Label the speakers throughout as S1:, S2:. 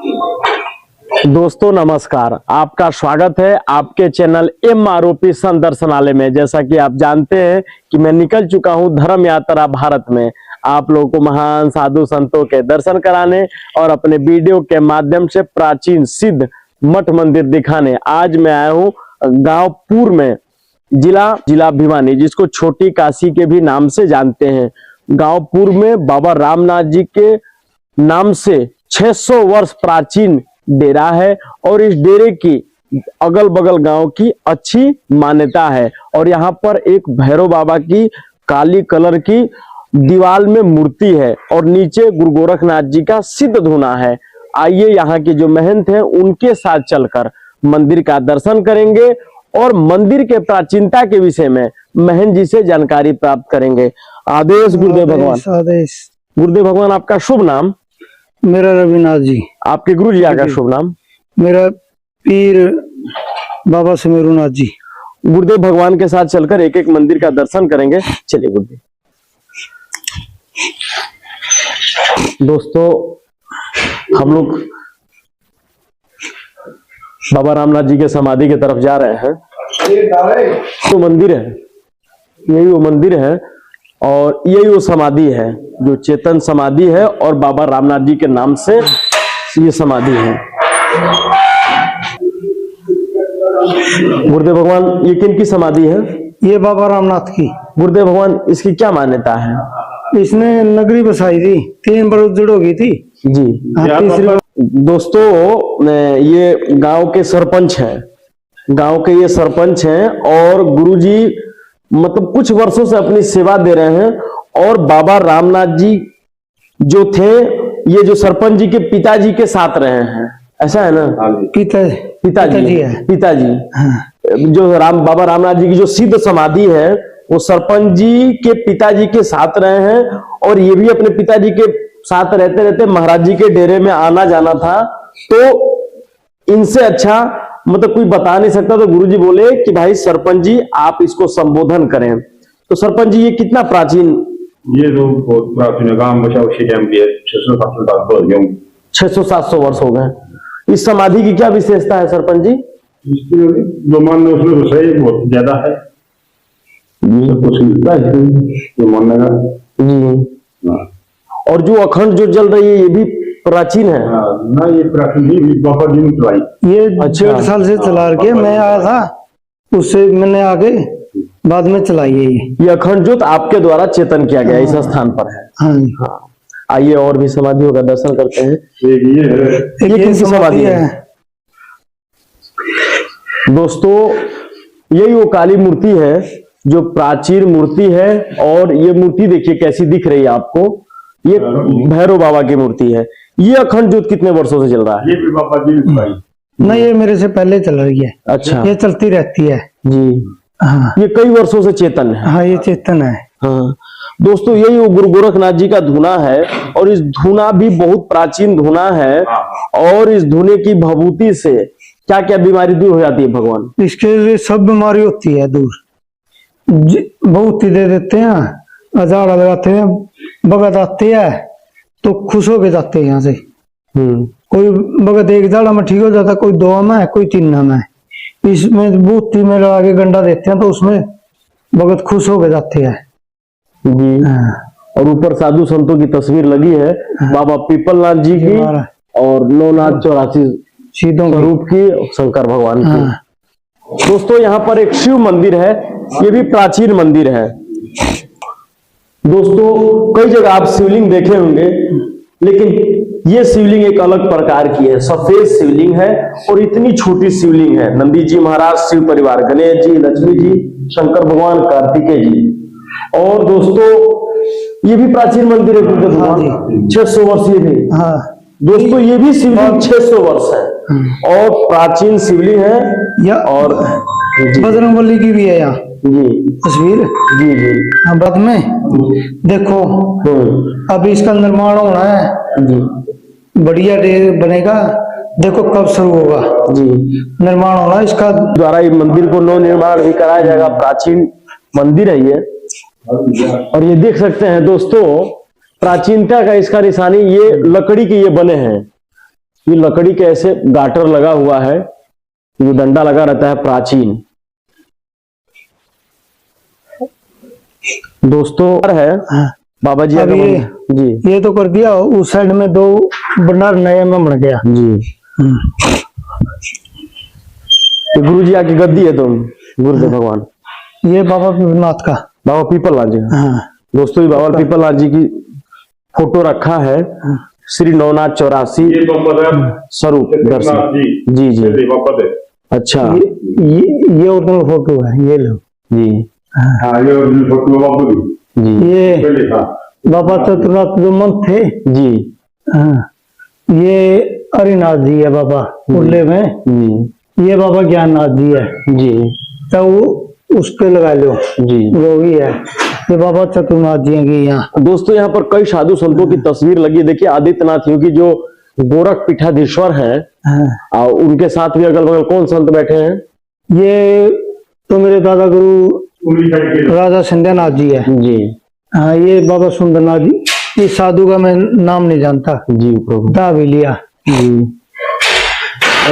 S1: दोस्तों नमस्कार, आपका स्वागत है आपके चैनल MROP संत दर्शनालय में। जैसा कि आप जानते हैं कि मैं निकल चुका हूं धर्म यात्रा भारत में, आप लोगों को महान साधु संतों के दर्शन कराने और अपने वीडियो के माध्यम से प्राचीन सिद्ध मठ मंदिर दिखाने। आज मैं आया हूं गांव पूर में, जिला भिवानी, जिसको छोटी काशी के भी नाम से जानते हैं। गांव पूर में बाबा रामनाथ जी के नाम से 600 वर्ष प्राचीन डेरा है और इस डेरे की अगल बगल गांव की अच्छी मान्यता है। और यहाँ पर एक भैरव बाबा की काली कलर की दीवार में मूर्ति है और नीचे गुरु गोरखनाथ जी का सिद्ध धूना है। आइए यहाँ के जो महंत हैं उनके साथ चलकर मंदिर का दर्शन करेंगे और मंदिर के प्राचीनता के विषय में महंत जी से जानकारी प्राप्त करेंगे। आदेश गुरुदेव भगवान।
S2: आदेश।
S1: गुरुदेव भगवान, आपका शुभ नाम?
S2: मेरा रविनाथ जी।
S1: आपके गुरु जी का शुभ नाम?
S2: मेरा पीर बाबा सुमेरुनाथ जी।
S1: गुरुदेव भगवान के साथ चलकर एक एक मंदिर का दर्शन करेंगे। चलिए गुरुदेव। दोस्तों, हम लोग बाबा रामनाथ जी के समाधि की तरफ जा रहे हैं। तो मंदिर है, यही वो मंदिर है और यही वो समाधि है जो चेतन समाधि है और बाबा रामनाथ जी के नाम से ये समाधि है। गुरुदेव भगवान, ये किन की समाधि है?
S2: ये बाबा रामनाथ की।
S1: गुरुदेव भगवान, इसकी क्या मान्यता है?
S2: इसने नगरी बसाई थी, 3 बरस जुड़ हो गई थी
S1: जी।
S2: तीसरी।
S1: दोस्तों, ये गांव के सरपंच हैं, गांव के ये सरपंच हैं और गुरुजी मतलब कुछ वर्षों से अपनी सेवा दे रहे हैं। और बाबा रामनाथ जी जो थे, ये जो सरपंच जी के पिताजी के साथ रहे हैं, ऐसा है ना? पिताजी
S2: है।
S1: पिताजी
S2: हाँ।
S1: जो बाबा रामनाथ जी की जो सिद्ध समाधि है वो सरपंच जी के पिताजी के साथ रहे हैं। और ये भी अपने पिताजी के साथ रहते रहते महाराज जी के डेरे में आना जाना था। तो इनसे अच्छा मतलब कोई बता नहीं सकता, तो गुरुजी बोले कि भाई सरपंच जी आप इसको संबोधन करें। तो सरपंच जी, ये कितना प्राचीन?
S3: ये तो बहुत प्राचीन काम बचा उसी टाइम की है।
S1: 600-700 वर्ष हो गए। इस समाधि की क्या विशेषता है सरपंच जी?
S3: जो मानना उसमें तो सही बहुत ज्यादा है, कुछ मिलता है जो मानने का जी।
S1: और जो अखंड जो जल रही है ये भी प्राचीन है?
S3: ना, ये प्राचीन ही बाबा जी ने चलाई।
S2: ये 1.5 साल से चला के मैं आया था, उससे मैंने आगे बाद में चलाई है।
S1: ये अखंड ज्योत आपके द्वारा चेतन किया गया इस स्थान पर है।
S2: हाँ।
S1: आइए और भी समाधियों का दर्शन करते हैं।
S3: ये
S1: किन की समाधि है? दोस्तों, यही वो काली मूर्ति है जो प्राचीन मूर्ति है। और ये मूर्ति देखिए कैसी दिख रही है आपको, ये भैरव बाबा की मूर्ति है। ये अखंड ज्योत कितने वर्षों से चल रहा है?
S3: ये भी बाबा जी ने चलाई।
S2: नहीं, ये मेरे से पहले चल रही है।
S1: अच्छा,
S2: ये चलती रहती है
S1: जी।
S2: हाँ।
S1: ये कई वर्षों से चेतन है।
S2: हाँ, ये चेतन है।
S1: हाँ दोस्तों, यही वो गुरु गोरखनाथ जी का धूना है और इस धूना भी बहुत प्राचीन धूना है। और इस धूने की भभूति से क्या क्या बीमारी दूर हो जाती है भगवान?
S2: इसके लिए सब बीमारी होती है दूर। बहुत ही दे देते हैं, अजाड़ा लगाते हैं, भगत आते हैं तो खुश होके जाते हैं यहाँ से। कोई भगत 1 जाड़ा में ठीक हो जाता, कोई 2 में, कोई 3 में। इसमें बूटी में लगा के गंडा देते हैं तो उसमें भगत खुश होके जाते हैं
S1: जी। और ऊपर साधु संतों की तस्वीर लगी है, बाबा पीपलनाथ जी की और 984 स्वरूप की शंकर भगवान की। दोस्तों, यहाँ पर एक शिव मंदिर है, ये भी प्राचीन मंदिर है। दोस्तों, कई जगह आप शिवलिंग देखे होंगे, लेकिन ये शिवलिंग एक अलग प्रकार की है। सफेद शिवलिंग है और इतनी छोटी शिवलिंग है। नंदी जी महाराज, शिव परिवार, गणेश जी, लक्ष्मी जी, शंकर भगवान, कार्तिकेय जी। और दोस्तों, ये भी प्राचीन मंदिर है गुरुदेव भगवान, 600 वर्ष ये भी। दोस्तों, ये भी शिवलिंग 600 वर्ष है और प्राचीन शिवलिंग है। और
S2: बजरंगबली की भी है यहाँ
S1: जी
S2: तस्वीर
S1: जी जी।
S2: बाद में देखो, अभी इसका निर्माण होना है जी। बढ़िया बनेगा, देखो कब शुरू होगा जी निर्माण होना इसका। द्वारा
S1: ये मंदिर को नव निर्माण भी कराया जाएगा। प्राचीन मंदिर है ये। और ये देख सकते हैं दोस्तों, प्राचीनता का इसका निशानी, ये लकड़ी के ये बने हैं। ये लकड़ी के ऐसे गाटर लगा हुआ है, जो डंडा लगा रहता है प्राचीन। दोस्तों है बाबा जी
S2: अब
S1: जी
S2: ये तो कर दिया, उस साइड में 2 भंडार नया में बन गया।
S1: जी। ये गुरु जी आकी गद्दी है तुम, गुरुदेव भगवान।
S2: ये बाबा विश्वनाथ का,
S1: बाबा पीपलनाथ जी।
S2: हाँ।
S1: दोस्तों ये बाबा पीपलनाथ जी की फोटो रखा है, श्री नवनाथ 84
S3: ये बाबा
S1: स्वरूप दर्शन। जी जी अच्छा
S2: ये ओरिजिनल फोटो है, ये लो
S1: जी।
S3: हाँ ये फोटो बाबू की।
S1: जी
S2: ये
S3: पहले था
S2: बाबा चतुरनाथ जो मंथ थे।
S1: जी।
S2: हाँ। ये हरिनाथ जी है बाबा उर्ले में।
S1: जी
S2: ये बाबा ज्ञाननाथ जी है,
S1: जी
S2: तो वो उस पे लगा लो,
S1: जी।
S2: वो भी है। ये बाबा चतुरनाथ जी की यहाँ।
S1: दोस्तों यहाँ पर कई साधु संतों की तस्वीर लगी। देखिए आदित्यनाथ योगी जो गोरख पीठाधीश्वर हैं,
S2: हाँ।
S1: और उनके साथ भी अगल बगल कौन संत बैठे हैं?
S2: ये तो मेरे दादा गुरु
S3: उंगली साइड के
S2: राजा सिंधियानाथ जी है।
S1: जी
S2: हाँ। ये बाबा सुंदरनाथ जी। इस साधु का मैं नाम नहीं जानता,
S1: जी प्रभु
S2: दा भी लिया।
S1: जी।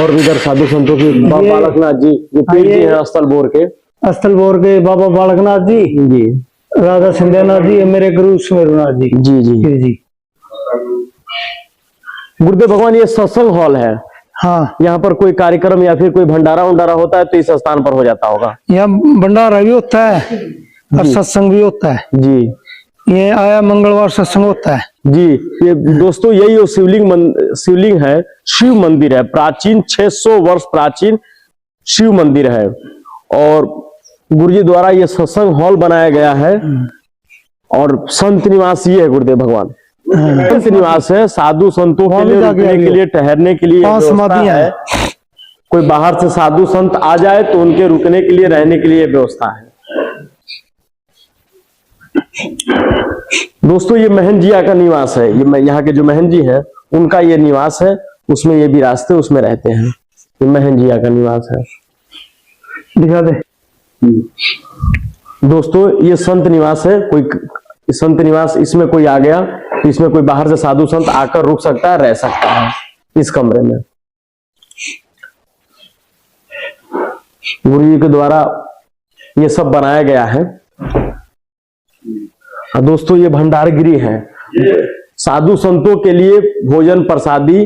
S1: और इधर साधु संतों की बाबा
S2: ये-
S1: बालकनाथ जी जो पीर जी
S2: ये-
S1: हैं स्थल बोर के।
S2: अस्थल बोर के बाबा बालकनाथ जी,
S1: जी
S2: राजा सिंधियानाथ जी, मेरे गुरु सुमेरुनाथ जी।
S1: जी जी।
S2: फिर जी
S1: गुरुदेव भगवान ये सत्संग हॉल है,
S2: हाँ।
S1: यहाँ पर कोई कार्यक्रम या फिर कोई भंडारा उंडारा होता है तो इस स्थान पर हो जाता होगा।
S2: यहाँ भंडारा भी होता है और सत्संग भी होता है।
S1: जी
S2: ये आया मंगलवार सत्संग होता है।
S1: जी। ये दोस्तों यही वो शिवलिंग है, शिव मंदिर है, प्राचीन 600 वर्ष प्राचीन शिव मंदिर है। और गुरुजी द्वारा ये सत्संग हॉल बनाया गया है। और संत निवास ये है गुरुदेव भगवान, संत निवास है। साधु संतों के लिए रुकने के लिए, ठहरने के लिए
S2: पांच
S1: व्यवस्था
S2: समाधियां
S1: है। कोई बाहर से साधु संत आ जाए तो उनके रुकने के लिए, रहने के लिए व्यवस्था है। दोस्तों ये महन जिया का निवास है। ये यहाँ के जो महन जी है उनका ये निवास है, उसमें ये भी रास्ते उसमें रहते हैं। ये महन जिया का निवास है।
S2: दिखा दे।
S1: दोस्तों ये संत निवास है। कोई संत निवास, इसमें कोई आ गया तो इसमें कोई बाहर से साधु संत आकर रुक सकता है, रह सकता है इस कमरे में। गुरु जी के द्वारा ये सब बनाया गया है। दोस्तों ये भंडारगिरी है। साधु संतों के लिए भोजन प्रसादी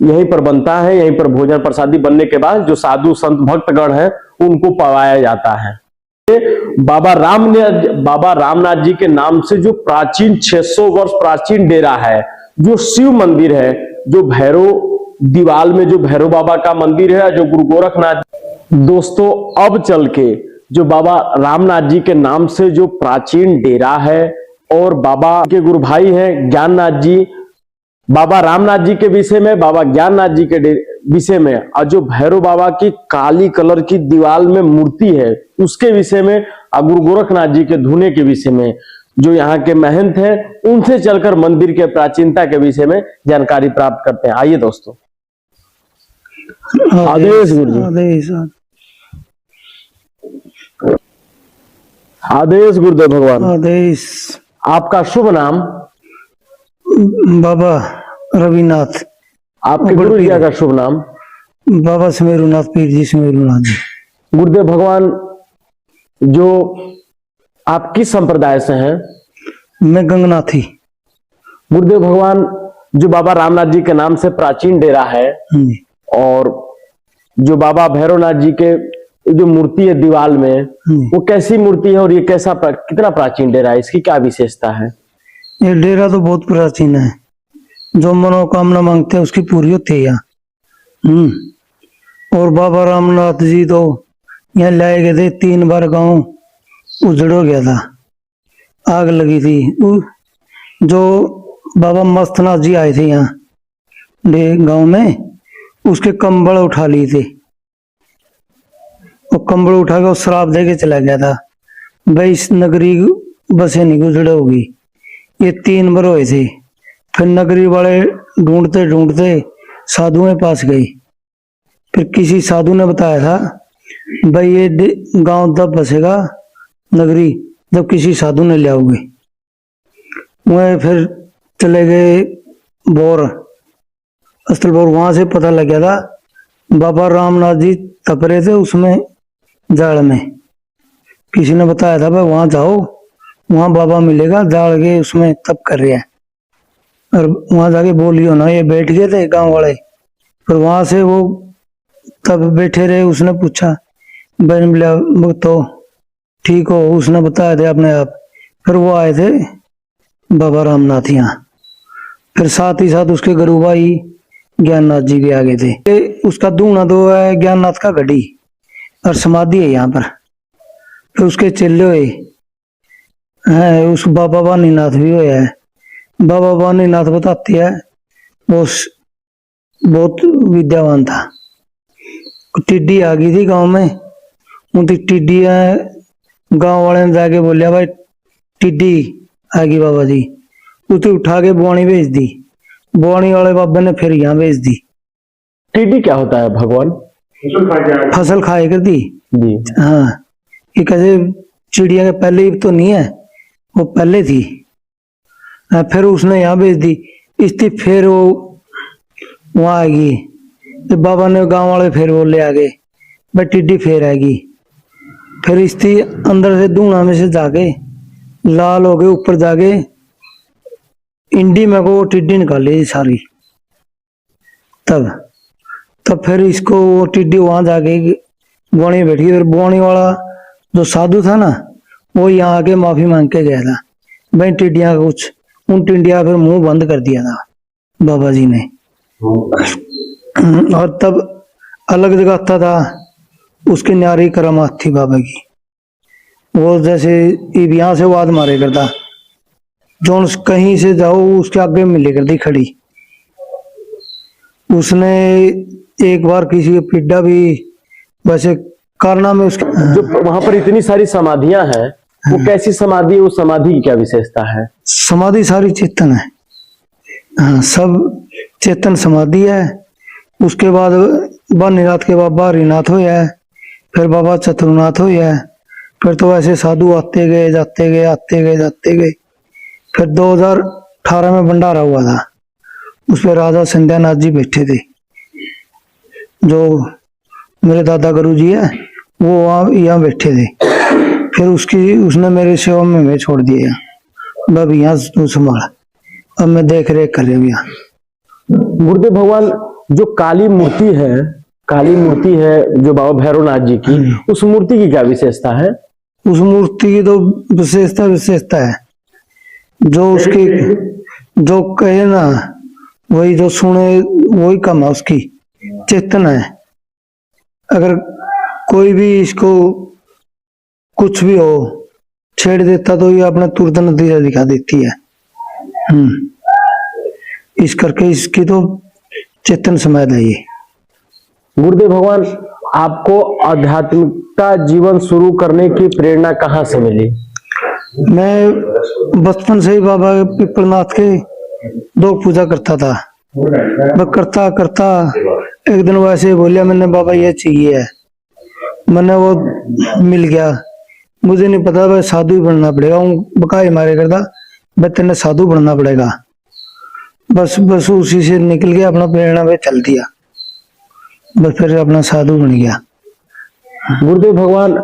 S1: यहीं पर बनता है। यहीं पर भोजन प्रसादी बनने के बाद जो साधु संत भक्तगण हैं उनको पवाया जाता है। बाबा रामनाथ जी के नाम से जो प्राचीन 600 वर्ष प्राचीन डेरा है, जो शिव मंदिर है, जो भैरव दीवाल में जो भैरव बाबा का मंदिर है, जो गुरु गोरखनाथ। दोस्तों अब चल के जो बाबा रामनाथ जी के नाम से जो प्राचीन डेरा है, और बाबा के गुरु भाई हैं ज्ञाननाथ जी, बाबा रामनाथ जी के विषय में, बाबा ज्ञाननाथ जी के विषय में, और जो भैरव बाबा की काली कलर की दीवाल में मूर्ति है उसके विषय में, और गुरु गोरखनाथ जी के धुने के विषय में, जो यहाँ के महंत हैं उनसे चलकर मंदिर के प्राचीनता के विषय में जानकारी प्राप्त करते हैं। आइए दोस्तों। आदेश गुरु जी।
S2: आदेश।
S1: आदेश गुरुदेव भगवान।
S2: आदेश।
S1: आपका शुभ नाम?
S2: बाबा रविनाथ।
S1: आपके गुरु जी का शुभ नाम?
S2: बाबा सुमेरुनाथ पीर जी, सुमेरुनाथ जी।
S1: गुरुदेव भगवान जो आप किस संप्रदाय से हैं?
S2: मैं गंगनाथी।
S1: गुरुदेव भगवान जो बाबा रामनाथ जी के नाम से प्राचीन डेरा है, और जो बाबा भैरवनाथ जी के जो मूर्ति है दीवाल में, वो कैसी मूर्ति है और ये कैसा कितना प्राचीन डेरा है, इसकी क्या विशेषता है?
S2: ये डेरा तो बहुत प्राचीन है। जो मनोकामना मांगते हैं उसकी पूरी होती है यहाँ। और बाबा रामनाथ जी तो यहाँ लाए गए थे, 3 बार गांव उजड़ हो गया था, आग लगी थी। जो बाबा मस्तनाथ जी आए थे यहाँ गांव में, उसके कंबल उठा लिए थे। वो कंबल उठा के श्राप दे के चला गया था, भाई इस नगरी बसे नहीं गुजर होगी। ये 3 बार हुए थे। फिर नगरी वाले ढूंढते ढूंढते साधुओं के पास गए। फिर किसी साधु ने बताया था भाई ये गांव तब बसेगा नगरी जब किसी साधु ने ले आओगे। वह फिर चले गए बोर, स्थलपुर। वहां से पता लग गया था बाबा रामनाथ जी तप रहे थे उसमें जाड़ में। किसी ने बताया था भाई वहां जाओ, वहां बाबा मिलेगा, जाड़ के उसमें तप कर रहे हैं। और वहां जाके बोलियो ना, ये बैठ गए थे गांव वाले। फिर वहां से वो तब बैठे रहे। उसने पूछा बहन बोला वो तो ठीक हो, उसने बताया थे अपने आप। फिर वो आए थे बाबा रामनाथ यहाँ। फिर साथ ही साथ उसके गुरु भाई ज्ञाननाथ जी भी आ गए थे। उसका दूना तो है ज्ञाननाथ का गढ़ी और समाधि है यहाँ पर। फिर उसके चेले हुए हैं, उस बाबा वानीनाथ भी हुए है। बाबा वानीनाथ बताते हैं वो बहुत विद्यावान था। टिड्डी आ गई थी गांव में, उनकी टिड्डी गांव वाले ने जाके बोलिया भाई टिड्डी आ गई बाबा जी। उसे उठा के बुआनी भेज दी। बुआनी वाले बाबा ने फिर यहाँ भेज दी।
S1: टिड्डी क्या होता है भगवान?
S2: फसल खाए कर दी
S1: जी।
S2: हाँ, ये कैसे चिड़िया के पहले तो नहीं है, वो पहले थी। फिर उसने यहाँ भेज दी इसकी। फिर वो वहां आएगी तो बाबा ने गांव वाले फिर वो ले आ गए भाई टिड्डी फिर आएगी। फिर इसकी अंदर से धूना में से जाके लाल हो गए, ऊपर जाके इंडी में को वो टिड्डी निकाली सारी। तब फिर इसको वो टिड्डी वहां जाके बुआनी में बैठी। फिर बुआनी वाला जो साधु था ना, वो यहाँ आके माफी मांग के गया था भाई टिड्डिया का कुछ। उन टिड्डिया फिर मुंह बंद कर दिया था बाबा जी ने। और तब अलग जगह था उसकी न्यारी करामात थी बाबा की। वो जैसे यहाँ से वाद मारे करता, जो कहीं से जाओ उसके आगे मिले करती खड़ी। उसने एक बार किसी का पिड्डा भी वैसे करना में उसके
S1: जो वहां पर इतनी सारी समाधियां हैं, वो कैसी समाधि है? उस समाधि की क्या विशेषता है?
S2: समाधि सारी चेतन है। हाँ, सब चेतन समाधि है। उसके बाद वानीनाथ के बाबा हरिनाथ हो है, फिर बाबा चतुरनाथ हो है। फिर तो ऐसे साधु आते गए जाते गए, आते गए जाते गए। फिर 2018 में भंडारा हुआ था, उस पर राजा संध्यानाथ जी बैठे थे। जो मेरे दादा गुरु जी है वो वहाँ यहाँ बैठे थे। फिर उसने मेरे सेवा में मैं छोड़ दिया, अब यहाँ तू संभाल, अब मैं देख रेख कर रही हूँ यहाँ।
S1: गुरुदेव भगवान, जो काली मूर्ति है जो बाबा भैरवनाथ जी की, उस मूर्ति की क्या विशेषता है?
S2: उस मूर्ति की तो विशेषता है जो उसकी जो कहे ना वही, जो सुने वही कम है उसकी। चेतन है। अगर कोई भी इसको कुछ भी हो छेड़ देता तो ये अपना तुरंत नतीजा दिखा देती है। इस करके इसकी तो चेतन समाधि है ये।
S1: गुरुदेव भगवान, आपको आध्यात्मिकता जीवन शुरू करने की प्रेरणा कहाँ से मिली?
S2: मैं बचपन से ही बाबा पिपलनाथ के दो पूजा करता था। मैं करता करता एक दिन वैसे बोलिया मैंने बाबा ये चाहिए है, मैंने वो मिल गया। मुझे नहीं पता भाई साधु ही बनना पड़ेगा, बकाई मारे करता भाई तेने साधु बनना पड़ेगा। बस उसी से निकल गया, अपना प्रेरणा पे चल दिया, बस फिर अपना साधु बन गया।
S1: गुरुदेव भगवान,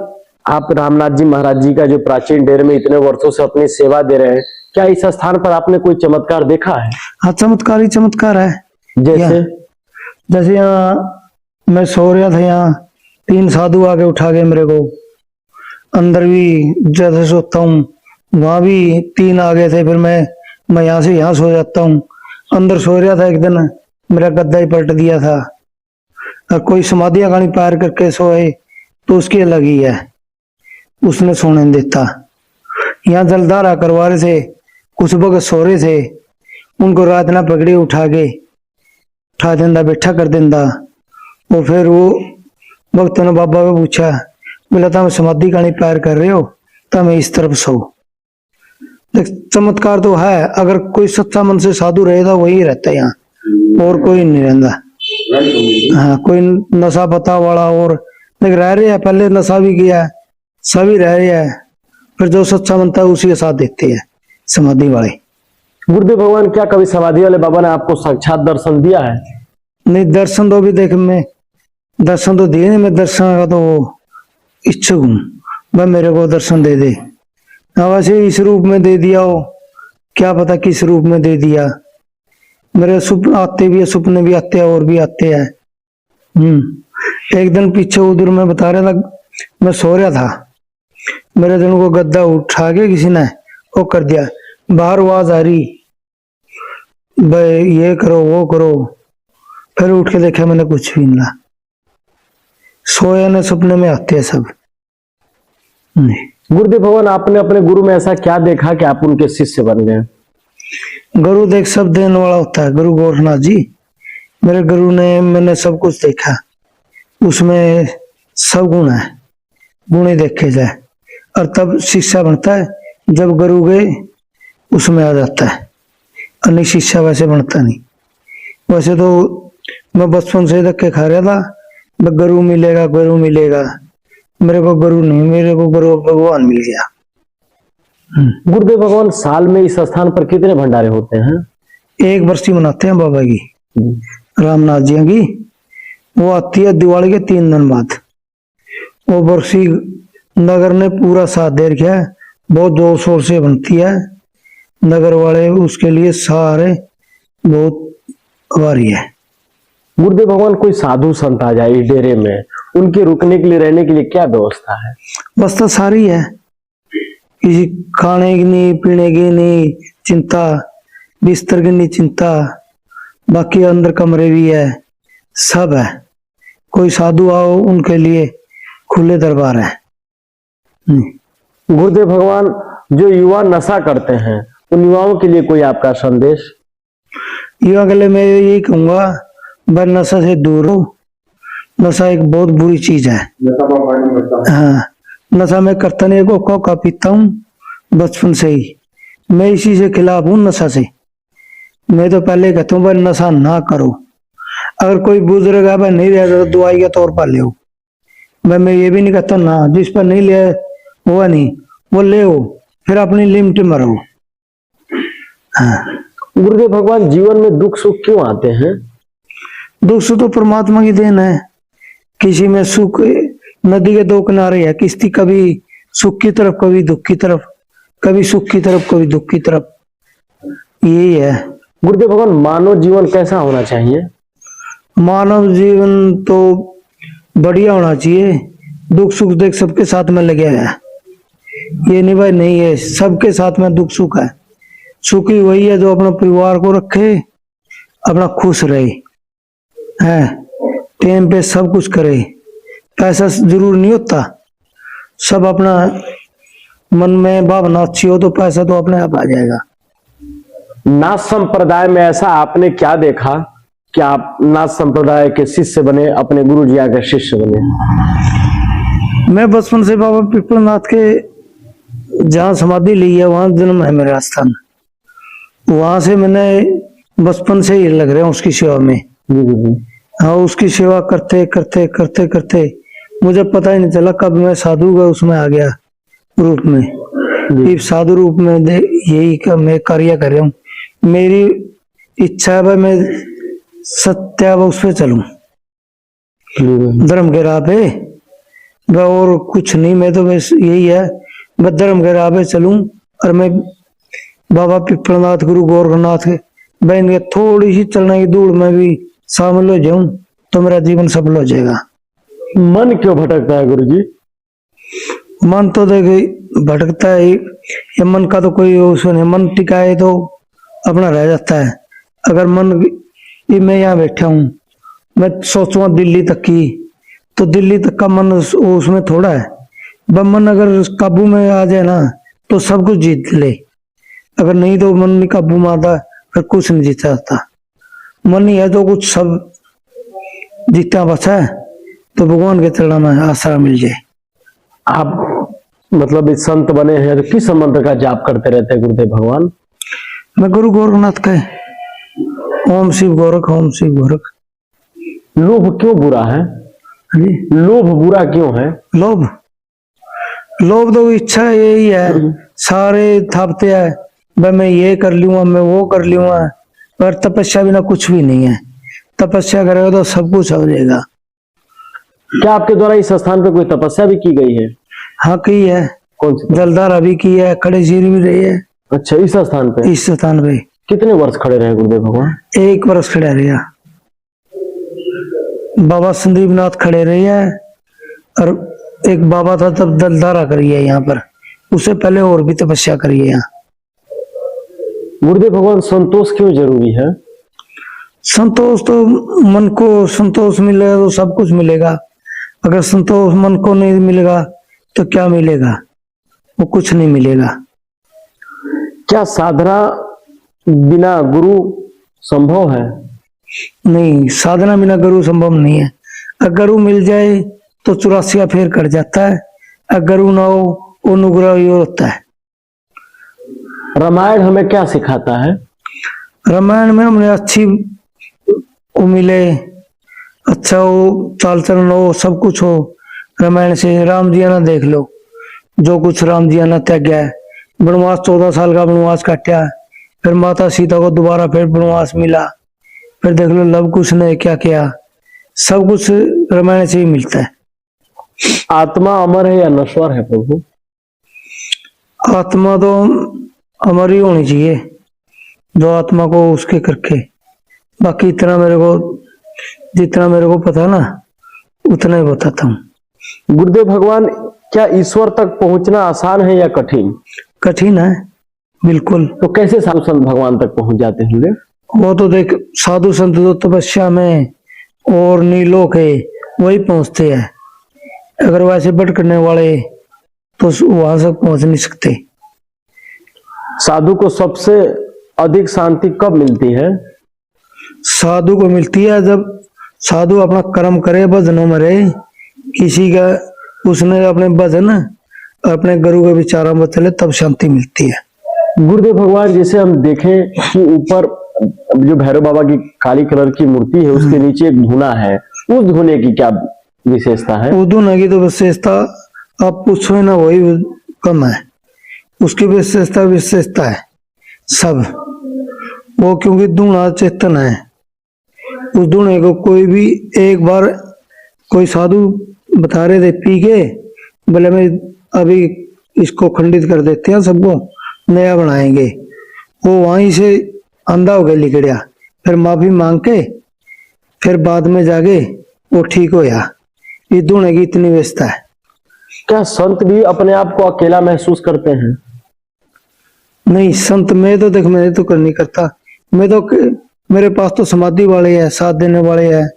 S1: आप रामनाथ जी महाराज जी का जो प्राचीन डेरे में इतने वर्षों से अपनी सेवा दे रहे हैं, क्या इस स्थान पर आपने कोई चमत्कार देखा है?
S2: हाँ, चमत्कार ही चमत्कार है। जैसे यहाँ मैं सो रहा था, यहाँ 3 साधु आके उठा गए मेरे को। अंदर भी जैसे सोता हूँ वहां भी 3 आ गए थे। फिर मैं यहाँ से यहाँ सो जाता हूँ। अंदर सो रहा था, एक दिन मेरा गद्दा ही पलट दिया था। और कोई समाधियां गानी पार करके सोए तो उसकी अलग ही है, उसने सोने नहीं देता। यहाँ जलधारा करवा रहे थे, कुछ वक्त सो रहे थे, उनको रात ना पकड़ी उठा देंदा, बैठा कर देंदा। और फिर वो वक्त ने बाबा को पूछा, बोला था मैं समाधि गानी पार कर रहे हो तो मैं इस तरफ सो। चमत्कार तो है, अगर कोई सच्चा मन से साधु रहेगा वही रहता है यहाँ, और कोई नहीं रहता। हाँ, कोई नशा पता वाला और लेकिन रह रहे हैं, पहले नशा भी किया, सभी रह रहे हैं। फिर जो सच्चा मनता है उसी के साथ देखते हैं समाधि वाले।
S1: गुरुदेव भगवान, क्या कभी समाधि वाले बाबा ने आपको साक्षात दर्शन दिया है?
S2: नहीं दर्शन तो भी देख, मैं दर्शन तो दिए नहीं, मैं दर्शन का तो इच्छुक हूँ, वह मेरे को दर्शन दे दे। हाँ वैसे इस रूप में दे दिया हो, क्या पता किस रूप में दे दिया। मेरे सुपने आते भी है, सपने भी आते हैं और भी आते हैं। एक दिन पीछे उधर मैं बता रहा था, मैं सो रहा था, मेरे दिन को गद्दा उठा के किसी ने वो कर दिया, बाहर आवाज आ रही, भाई ये करो वो करो। फिर उठ के देखा मैंने, कुछ भी नहीं, सोया ने सपने में आते हैं सब।
S1: गुरुदेव भगवान, आपने अपने गुरु में ऐसा क्या देखा कि आप उनके शिष्य बन गए?
S2: गुरु देख सब देने वाला होता है। गुरु गोरखनाथ जी मेरे गुरु ने, मैंने सब कुछ देखा, उसमें सब गुण है, गुण ही देखे जाए। और तब शिष्य बनता है जब गुरु गए उसमें आ जाता है, अन्य शिष्य वैसे बनता नहीं। वैसे तो मैं बचपन से धक्के खा रहा था, मैं गुरु मिलेगा गुरु मिलेगा, मेरे को गुरु नहीं, मेरे को गुरु भगवान मिल गया।
S1: गुरुदेव भगवान, साल में इस स्थान पर कितने भंडारे होते हैं?
S2: एक बरसी मनाते हैं बाबा की, रामनाथ जी की। वो आती है दिवाली के 3 दिन बाद। वो बरसी नगर ने पूरा साथ दे रखा है, बहुत जोर शोर से बनती है। नगर वाले उसके लिए सारे बहुत आभारी है।
S1: गुरुदेव भगवान, कोई साधु संत आ जाए इस डेरे में, उनके रुकने के लिए, रहने के लिए क्या व्यवस्था है?
S2: व्यवस्था सारी है, किसी खाने की नहीं, पीने की नहीं चिंता, बिस्तर की नहीं चिंता, बाकी अंदर कमरे भी है, सब है। कोई साधु आओ उनके लिए खुले दरबार है।
S1: गुरुदेव भगवान, जो युवा नशा करते हैं उन युवाओं के लिए कोई आपका संदेश?
S2: युवा के लिए मैं यही कहूंगा, वह नशा से दूर हो। नशा एक बहुत बुरी चीज है। हाँ, नशा मैं करता नहीं, कोका पीता हूँ बचपन से ही, मैं इसी से खिलाफ हूँ नशा से। मैं तो पहले कहता हूँ भाई नशा ना करो। अगर कोई बुजुर्ग है भाई नहीं रहेगा तो दवाई के तौर पर ले। मैं ये भी नहीं कहता ना, जिस पर नहीं ले हुआ नहीं वो ले, फिर अपनी लिमिट में रहो। हाँ।
S1: गुरुदेव भगवान, जीवन में दुख सुख क्यों आते हैं?
S2: दुख सुख तो परमात्मा की देन है। किसी में सुख, नदी के 2 किनारे है, किश्ती कभी सुख की तरफ कभी दुख की तरफ, कभी सुख की तरफ कभी दुख की तरफ, यही है।
S1: गुरुदेव भगवान, मानव जीवन कैसा होना चाहिए?
S2: मानव जीवन तो बढ़िया होना चाहिए, दुख सुख देख सबके साथ में लगे है। ये नहीं भाई नहीं है, सबके साथ में दुख सुख है। सुखी वही है जो अपना परिवार को रखे, अपना खुश रहे, है टाइम पे सब कुछ करे। पैसा जरूर नहीं होता, सब अपना मन में भावना अच्छी हो तो पैसा तो अपने आप आ जाएगा।
S1: नाथ संप्रदाय में ऐसा आपने क्या देखा कि आप नाथ संप्रदाय के शिष्य बने, अपने गुरु जी के शिष्य बने?
S2: मैं बचपन से बाबा पिपलनाथ के जहाँ समाधि ली है वहां जन्म है मेरा स्थान, वहां से मैंने बचपन से ही लग रहा हूँ उसकी सेवा में। हाँ, उसकी सेवा करते करते करते करते मुझे पता ही नहीं चला कब मैं साधु का उसमें आ गया रूप में। इस साधु रूप में यही का मैं कार्य कर रहा हूँ। मेरी इच्छा है भाई मैं सत्य उस पे चलूं, धर्म के राह पे, और कुछ नहीं। मैं तो बस यही है, मैं धर्म के राह पे चलूं। और मैं बाबा पिपलनाथ गुरु गोरखनाथ बहन के थोड़ी सी चलने की दूर में भी शामिल हो जाऊं तो मेरा जीवन सफल हो जाएगा।
S1: मन क्यों भटकता है गुरु जी?
S2: मन तो देखिए भटकता है, ये मन का तो कोई उसमें नहीं, मन टिकाए तो अपना रह जाता है। अगर मन, मैं यहाँ बैठा हूँ, मैं सोचूंगा दिल्ली तक की, तो दिल्ली तक का मन उसमें थोड़ा है। वह मन अगर काबू में आ जाए ना तो सब कुछ जीत ले, अगर नहीं तो मन नहीं काबू में आता फिर कुछ नहीं जीता जाता। मन ही है तो कुछ सब जीता बचा है, तो भगवान के चरणों में आसरा मिल जाए।
S1: आप मतलब इस संत बने हैं तो किस मंत्र का जाप करते रहते हैं गुरुदेव भगवान?
S2: मैं गुरु गोरखनाथ का ओम शिव गोरख, ओम शिव गोरख।
S1: लोभ क्यों बुरा है? लोभ बुरा क्यों है?
S2: लोभ, लोभ तो इच्छा यही है, सारे थापते हैं भाई मैं ये कर लूंगा, मैं वो कर लूंगा, पर तपस्या बिना कुछ भी नहीं है। तपस्या करेगा तो सब कुछ हो जाएगा।
S1: क्या आपके द्वारा इस स्थान पे कोई तपस्या भी की गई है?
S2: हाँ की है,
S1: कौन सी?
S2: जलधारा भी की है, खड़े चीर भी रही है।
S1: अच्छा, इस स्थान पे?
S2: इस स्थान पे
S1: कितने वर्ष खड़े रहे गुरुदेव भगवान?
S2: 1 वर्ष खड़े रहे। बाबा संदीप नाथ खड़े रहे हैं, और एक बाबा था तब जलधारा करी है यहाँ पर, उससे पहले और भी तपस्या करी है यहाँ।
S1: गुरुदेव भगवान, संतोष क्यों जरूरी है?
S2: संतोष तो मन को संतोष मिलेगा तो सब कुछ मिलेगा। अगर संतोष मन को नहीं मिलेगा तो क्या मिलेगा? वो कुछ नहीं मिलेगा।
S1: क्या साधना बिना गुरु संभव है?
S2: नहीं, साधना बिना गुरु संभव नहीं है। अगर गुरु मिल जाए तो 84 फेर कट जाता है, अगर गुरु ना हो वो अनुग्रह ही होता है।
S1: रामायण हमें क्या सिखाता है?
S2: रामायण में हमने अच्छी वो मिले, अच्छा हो, चाल चलन हो, सब कुछ हो रामायण से। राम जी ना देख लो, जो कुछ राम जी ने त्यागा है। वनवास 14 साल का वनवास काटा, फिर माता सीता को दोबारा फिर वनवास मिला, फिर देख लो लव कुश ने क्या किया। सब कुछ रामायण से ही मिलता है।
S1: आत्मा अमर है या नश्वर है प्रभु?
S2: आत्मा तो अमर ही होनी चाहिए, जो आत्मा को उसके करके। बाकी इतना मेरे को, जितना मेरे को पता ना उतना ही बताता हूँ।
S1: गुरुदेव भगवान, क्या ईश्वर तक पहुंचना आसान है या कठिन?
S2: कठिन है बिल्कुल।
S1: तो कैसे साधु संत भगवान तक पहुंच जाते होंगे?
S2: वो तो देख, साधु संत तो तपस्या में और नीलोक है वही पहुंचते हैं। अगर वैसे भटकने वाले तो वहां तक पहुंच नहीं सकते।
S1: साधु को सबसे अधिक शांति कब मिलती है?
S2: साधु को मिलती है जब साधु अपना कर्म करे, भजनों में रहे, किसी का उसने अपने भजन अपने गुरु के विचारों में चले, तब शांति मिलती है।
S1: गुरुदेव भगवान, जैसे हम देखें कि ऊपर जो भैरव बाबा की काली कलर की मूर्ति है, उसके नीचे एक धुना है, उस धुने की क्या विशेषता है?
S2: वो धुना की तो विशेषता आप पूछो ही ना, वही कम है। उसकी विशेषता है सब वो, क्योंकि धुना चेतन है। उस धुने को कोई भी एक बार कोई साधु बता रहे थे पी के, बोले मैं अभी इसको खंडित कर देते हैं, सबको नया बनाएंगे। वो वहीं से अंधा हो गया, लिखड़िया, फिर माफी मांग के फिर बाद में जाके वो ठीक होया। इस धुने की इतनी व्यवस्था है।
S1: क्या संत भी अपने आप को अकेला महसूस करते हैं?
S2: नहीं, संत में तो देख, मैं तो कर नहीं करता। मैं तो, मेरे पास तो समाधि वाले हैं, साथ देने वाले हैं,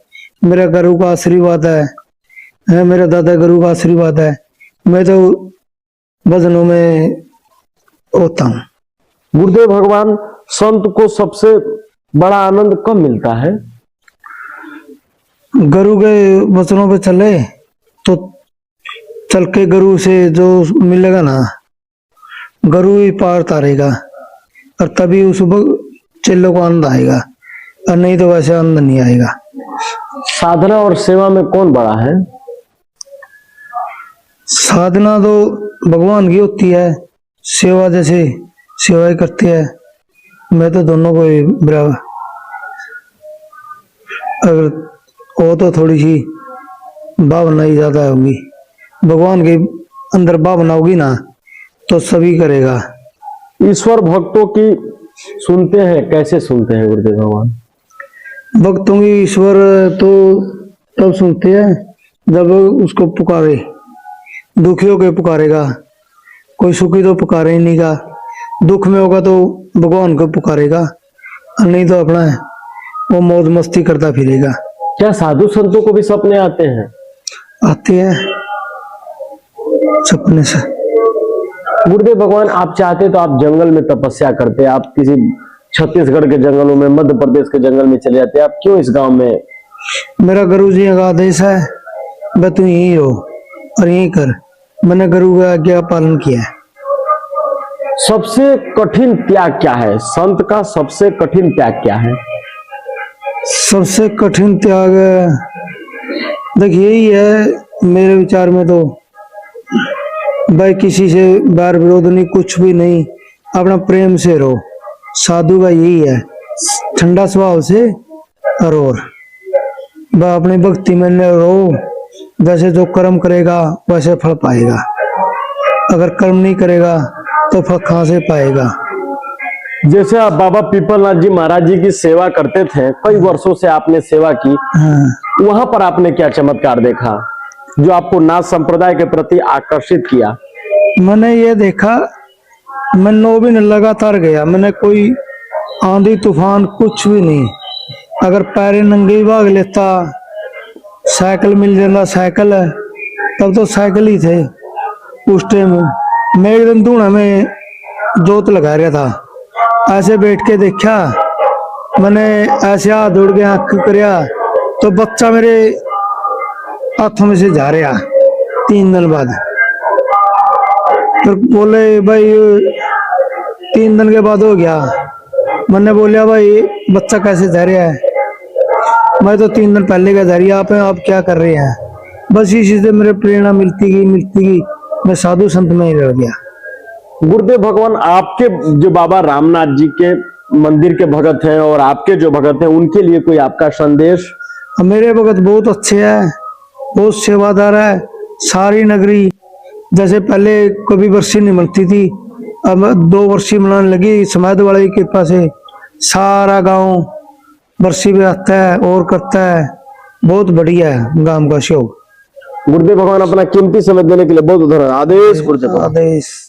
S2: मेरा गुरु का आशीर्वाद है, मेरा दादा गुरु का आशीर्वाद है। मैं तो भजनों में होता हूँ।
S1: गुरुदेव भगवान, संत को सबसे बड़ा आनंद कब मिलता है?
S2: गुरु के वचनों पे चले तो चल के गुरु से जो मिलेगा ना, गुरु ही पार तारेगा, और तभी उस चेलों को आनंद आएगा, और नहीं तो वैसे आनंद नहीं आएगा।
S1: साधना और सेवा में कौन बड़ा है?
S2: साधना तो भगवान की होती है, सेवा जैसे सेवाएं करते हैं। मैं तो दोनों को ही बराबर, अगर वो तो थोड़ी सी भावना ही ज्यादा होगी, भगवान के अंदर भावना होगी ना तो सभी करेगा।
S1: ईश्वर भक्तों की सुनते हैं, कैसे सुनते हैं गुरुदेव भगवान?
S2: भक्तों की ईश्वर तो तब सुनते हैं जब उसको पुकारे। दुखियों के पुकारेगा, कोई सुखी तो पुकारे ही नहीं का। दुख में होगा तो भगवान को पुकारेगा, और नहीं तो अपना वो मौज मस्ती करता फिरेगा।
S1: क्या साधु संतों को भी सपने आते हैं?
S2: आते हैं सपने से।
S1: गुरुदेव भगवान, आप चाहते तो आप जंगल में तपस्या करते, आप किसी छत्तीसगढ़ के जंगलों में, मध्य प्रदेश के जंगल में चले जाते, आप क्यों इस गांव में?
S2: मेरा गुरु जी का आदेश है, मैं तू यहीं हो और यहीं कर। मैंने गुरु का आज्ञा पालन किया है।
S1: सबसे कठिन त्याग क्या है? संत का सबसे कठिन त्याग क्या है?
S2: सबसे कठिन त्याग देखिए यही है मेरे विचार में, तो भाई किसी से बैर विरोध नहीं, कुछ भी नहीं, अपना प्रेम से रहो। साधु का यही है, ठंडा स्वभाव से और वह अपनी भक्ति में न रहो। जैसे जो कर्म करेगा वैसे फल पाएगा, अगर कर्म नहीं करेगा तो फल कहाँ से पाएगा।
S1: जैसे आप बाबा पीपलनाथ जी महाराज जी की सेवा करते थे, कई वर्षों से आपने सेवा की,
S2: हाँ।
S1: वहां पर आपने क्या चमत्कार देखा जो आपको नाथ संप्रदाय के प्रति आकर्षित किया?
S2: मैंने ये देखा, मैं 9 दिन लगातार गया, मैंने कोई आंधी तूफान कुछ भी नहीं। अगर पैरे नंगे ही भाग लेता, साइकिल मिल जाता साइकिल, तब तो साइकिल ही थे उस टाइम। मैं एक दिन धूना में जोत लगा रहा था, ऐसे बैठ के देखा, मैंने ऐसे हाथ दौड़ के आंख करया तो बच्चा मेरे हाथों में से जा रहा 3 दिन बाद। फिर बोले भाई 3 दिन के बाद हो गया। मैंने बोलिया भाई बच्चा कैसे जा रहा है? मैं तो 3 दिन पहले का जा रही, आप क्या कर रहे हैं? बस इसी से मेरे प्रेरणा मिलती गई, मैं साधु संत में ही रह गया।
S1: गुरुदेव भगवान, आपके जो बाबा रामनाथ जी के मंदिर के भगत हैं और आपके जो भगत हैं, उनके लिए कोई आपका संदेश?
S2: मेरे भगत बहुत अच्छे हैं, बहुत सेवादार है। सारी नगरी, जैसे पहले कभी वर्षी नहीं मनती थी, अब 2 वर्षी मनाने लगी समाज वाले की कृपा से। सारा गांव वर्षी में आता है और करता है, बहुत बढ़िया है गांव का शो।
S1: गुरुदेव भगवान, अपना कीमती समय देने के लिए बहुत धन्यवाद। आदेश गुरुदेव।
S2: आदेश।